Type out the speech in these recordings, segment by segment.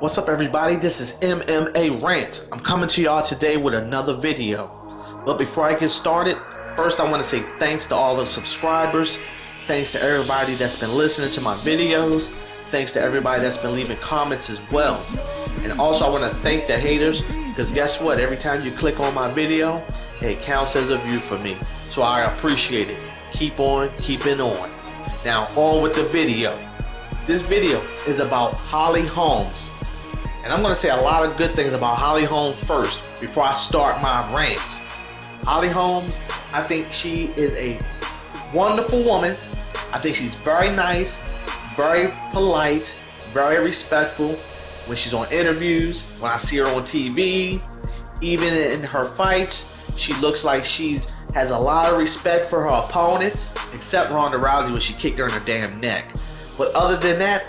What's up, everybody? This is MMA Rant. I'm coming to y'all today with another video. But before I get started, first I want to say thanks to all the subscribers. Thanks to everybody that's been listening to my videos. Thanks to everybody that's been leaving comments as well. And also I want to thank the haters, because guess what? Every time you click on my video, it counts as a view for me. So I appreciate it. Keep on keeping on. Now on with the video. This video is about Holm. And I'm going to say a lot of good things about Holm first before I start my rant. Holm, I think she is a wonderful woman. I think she's very nice, very polite, very respectful when she's on interviews, when I see her on TV, even in her fights. She looks like she has a lot of respect for her opponents, except Ronda Rousey when she kicked her in her damn neck. But other than that,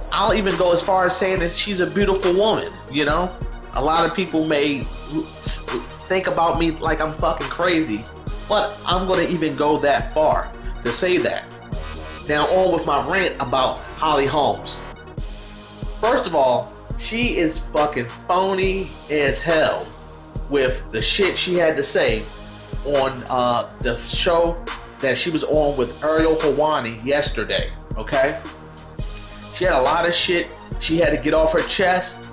I'll even go as far as saying that she's a beautiful woman, you know? A lot of people may think about me like I'm fucking crazy, but I'm going to even go that far to say that. Now on with my rant about Holm. First of all, she is fucking phony as hell with the shit she had to say on the show that she was on with Ariel Helwani yesterday, okay? She had a lot of shit she had to get off her chest,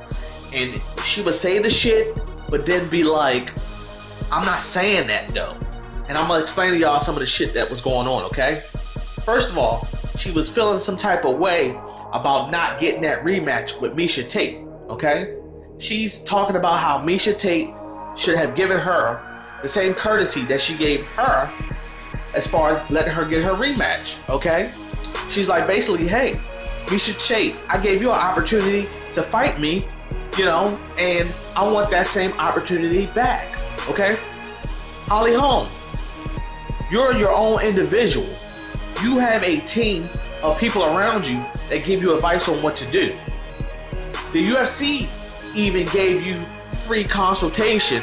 and she would say the shit, but then be like, I'm not saying that though. And I'm gonna explain to y'all some of the shit that was going on, okay? First of all, she was feeling some type of way about not getting that rematch with Miesha Tate, okay? She's talking about how Miesha Tate should have given her the same courtesy that she gave her as far as letting her get her rematch, okay? She's like, basically, hey, Miesha Tate, I gave you an opportunity to fight me, you know, and I want that same opportunity back, okay? Holm, you're your own individual. You have a team of people around you that give you advice on what to do. The UFC even gave you free consultation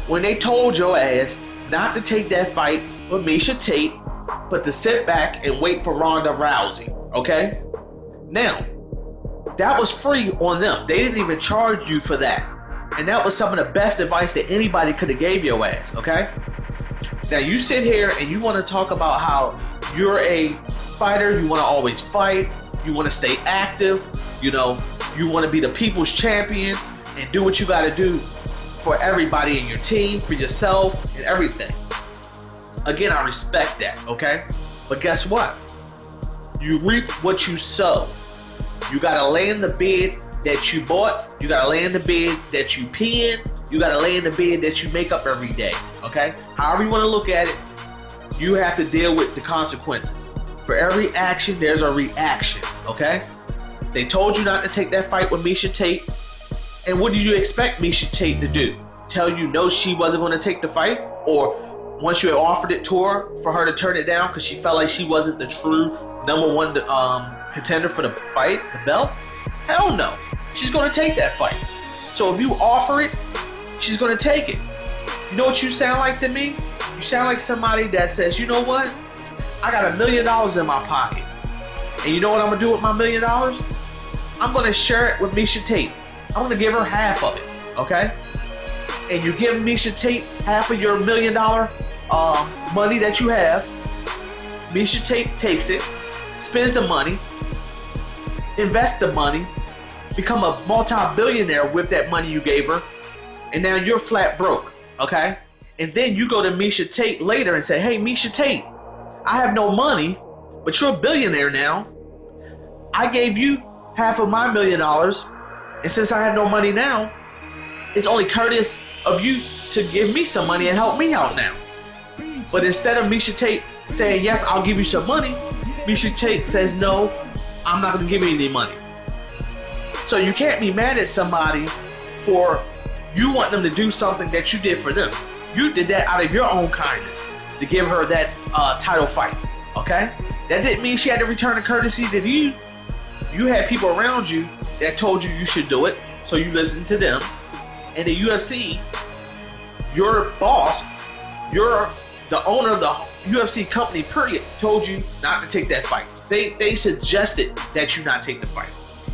when they told your ass not to take that fight with Miesha Tate, but to sit back and wait for Ronda Rousey, okay? Now, that was free on them. They didn't even charge you for that. And that was some of the best advice that anybody could have gave your ass, okay? Now, you sit here and you want to talk about how you're a fighter, you want to always fight, you want to stay active, you know, you want to be the people's champion and do what you got to do for everybody in your team, for yourself, and everything. Again, I respect that, okay? But guess what? You reap what you sow. You gotta lay in the bed that you bought. You gotta lay in the bed that you pee in. You gotta lay in the bed that you make up every day, okay? However you want to look at it, you have to deal with the consequences. For every action, there's a reaction, okay? They told you not to take that fight with Miesha Tate. And what did you expect Miesha Tate to do? Tell you no, she wasn't going to take the fight? Or once you had offered it to her, for her to turn it down because she felt like she wasn't the true #1 contender for the fight, the belt? Hell no. She's going to take that fight. So if you offer it, she's going to take it. You know what you sound like to me? You sound like somebody that says, you know what? I got $1 million in my pocket. And you know what I'm going to do with my $1 million? I'm going to share it with Miesha Tate. I'm going to give her half of it, okay? And you give Miesha Tate half of your $1 million money that you have. Miesha Tate takes it, spends the money, invests the money, become a multi-billionaire with that money you gave her, and now you're flat broke, okay? And then you go to Miesha Tate later and say, hey, Miesha Tate, I have no money, but you're a billionaire now. I gave you half of my $1 million, and since I have no money now, it's only courteous of you to give me some money and help me out now. But instead of Miesha Tate saying, yes, I'll give you some money, Miesha Tate says, no, I'm not going to give you any money. So you can't be mad at somebody for you want them to do something that you did for them. You did that out of your own kindness to give her that title fight, okay? That didn't mean she had to return a courtesy to you. You had people around you that told you you should do it, so you listened to them. And the UFC, your boss, you're the owner of the UFC company, period, told you not to take that fight. They suggested that you not take the fight.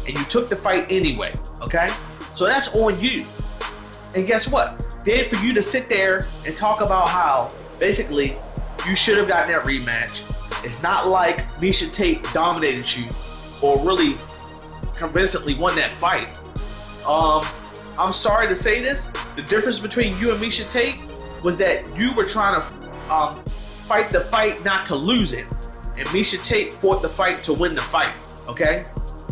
and you took the fight anyway, okay? So that's on you. And guess what? Then for you to sit there and talk about how basically you should have gotten that rematch. It's not like Miesha Tate dominated you or really convincingly won that fight. I'm sorry to say this. The difference between you and Miesha Tate was that you were trying to fight the fight not to lose it. And Miesha Tate fought the fight to win the fight, okay?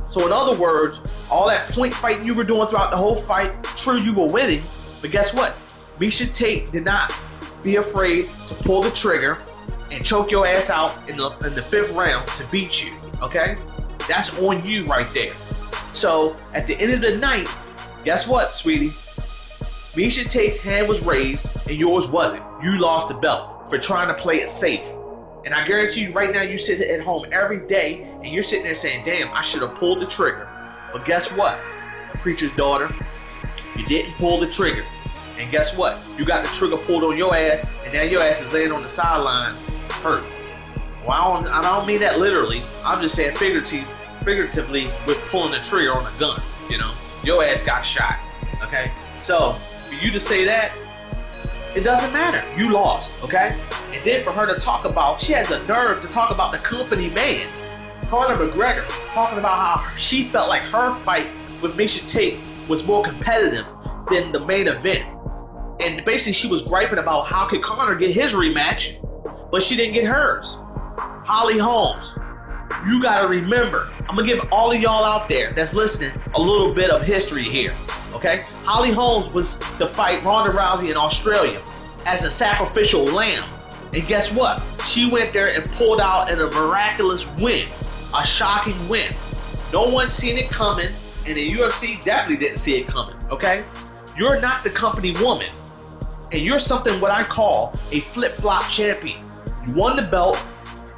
So in other words, all that point fighting you were doing throughout the whole fight, true, you were winning, but guess what? Miesha Tate did not be afraid to pull the trigger and choke your ass out in the 5th round to beat you, okay? That's on you right there. So at the end of the night, guess what, sweetie? Miesha Tate's hand was raised and yours wasn't. You lost the belt for trying to play it safe. And I guarantee you right now, you sit at home every day and you're sitting there saying, damn, I should have pulled the trigger. But guess what, preacher's daughter? You didn't pull the trigger. And guess what? You got the trigger pulled on your ass, and now your ass is laying on the sideline hurt. Well, I don't mean that literally. I'm just saying figuratively with pulling the trigger on a gun. You know, your ass got shot. Okay? So, for you to say that, it doesn't matter. You lost. Okay? And then for her to talk about, she has the nerve to talk about the company man, Conor McGregor, talking about how she felt like her fight with Miesha Tate was more competitive than the main event. And basically she was griping about how could Conor get his rematch, but she didn't get hers. Holly Holmes, you gotta remember, I'm gonna give all of y'all out there that's listening a little bit of history here, okay? Holly Holmes was to fight Ronda Rousey in Australia as a sacrificial lamb. And guess what? She went there and pulled out in a miraculous win, a shocking win. No one seen it coming, and the UFC definitely didn't see it coming, okay? You're not the company woman, and you're something what I call a flip-flop champion. You won the belt,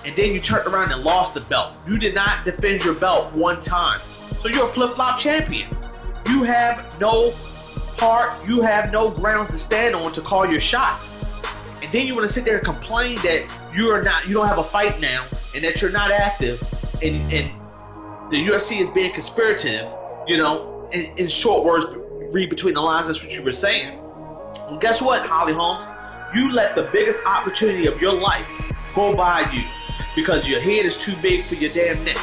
and then you turned around and lost the belt. You did not defend your belt one time. So you're a flip-flop champion. You have no heart, you have no grounds to stand on to call your shots. And then you want to sit there and complain that you don't have a fight now, and that you're not active, and the UFC is being conspirative, you know, in short words, read between the lines, that's what you were saying. Well, guess what, Holly Holmes? You let the biggest opportunity of your life go by you because your head is too big for your damn neck.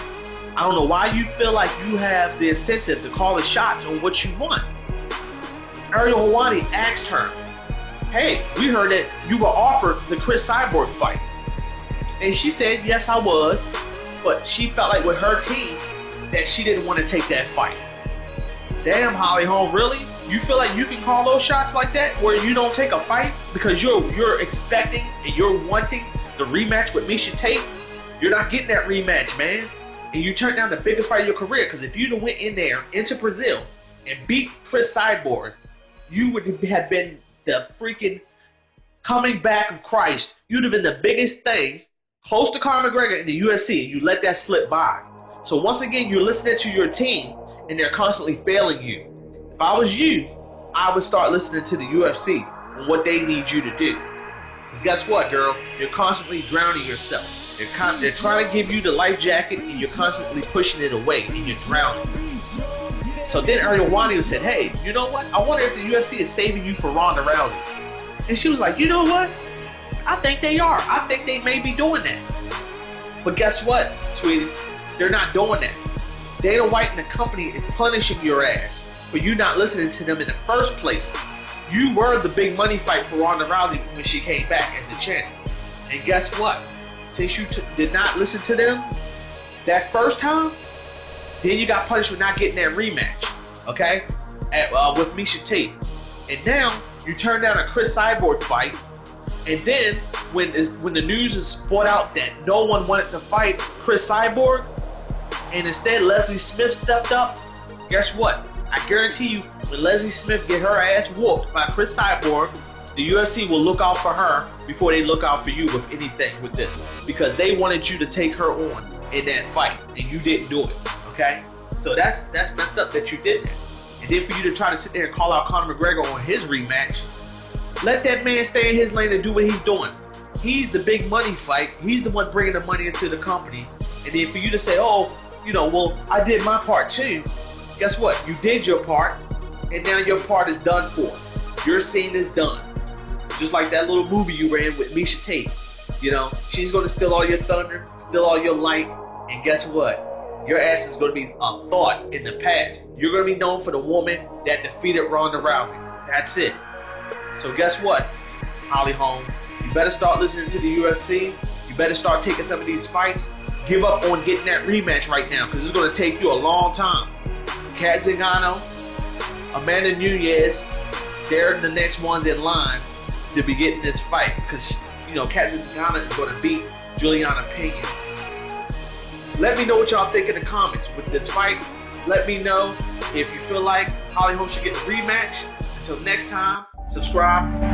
I don't know why you feel like you have the incentive to call the shots on what you want. Ariel Helwani asked her, hey, we heard that you were offered the Chris Cyborg fight. And she said, yes, I was. But she felt like with her team that she didn't want to take that fight. Damn, Holly Holm, really? You feel like you can call those shots like that where you don't take a fight because you're expecting and you're wanting the rematch with Miesha Tate? You're not getting that rematch, man. And you turned down the biggest fight of your career because if you'd have went in there into Brazil and beat Chris Cyborg, you would have been the freaking coming back of Christ. You'd have been the biggest thing close to Conor McGregor in the UFC, and you let that slip by. So once again, you're listening to your team and they're constantly failing you. If I was you, I would start listening to the UFC and what they need you to do. Because guess what, girl? You're constantly drowning yourself. They're trying to give you the life jacket and you're constantly pushing it away and you're drowning. So then Ariel Helwani said, hey, you know what? I wonder if the UFC is saving you for Ronda Rousey. And she was like, you know what? I think they are. I think they may be doing that. But guess what, sweetie? They're not doing that. Dana White and the company is punishing your ass for you not listening to them in the first place. You were the big money fight for Ronda Rousey when she came back as the champion. And guess what? Since you did not listen to them that first time, then you got punished for not getting that rematch, okay? With Miesha Tate. And now you turn down a Chris Cyborg fight. And then when the news is brought out that no one wanted to fight Chris Cyborg, and instead Leslie Smith stepped up, guess what? I guarantee you, when Leslie Smith get her ass whooped by Chris Cyborg, the UFC will look out for her before they look out for you with anything with this. Because they wanted you to take her on in that fight, and you didn't do it, okay? So that's messed up that you did that. And then for you to try to sit there and call out Conor McGregor on his rematch, let that man stay in his lane and do what he's doing. He's the big money fight. He's the one bringing the money into the company. And then for you to say, oh, you know, well, I did my part too. guess what? You did your part, and now your part is done for. Your scene is done. Just like that little movie you ran with Miesha Tate. You know, she's going to steal all your thunder, steal all your light, and guess what? Your ass is going to be a thought in the past. You're going to be known for the woman that defeated Ronda Rousey. That's it. So guess what, Holly Holm? You better start listening to the UFC. You better start taking some of these fights. Give up on getting that rematch right now, because it's going to take you a long time. Kat Zingano, Amanda Nunes, they're the next ones in line to be getting this fight, because you know Kat Zingano is going to beat Juliana Pena. Let me know what y'all think in the comments with this fight. Let me know if you feel like Holly Holm should get the rematch. Until next time, subscribe.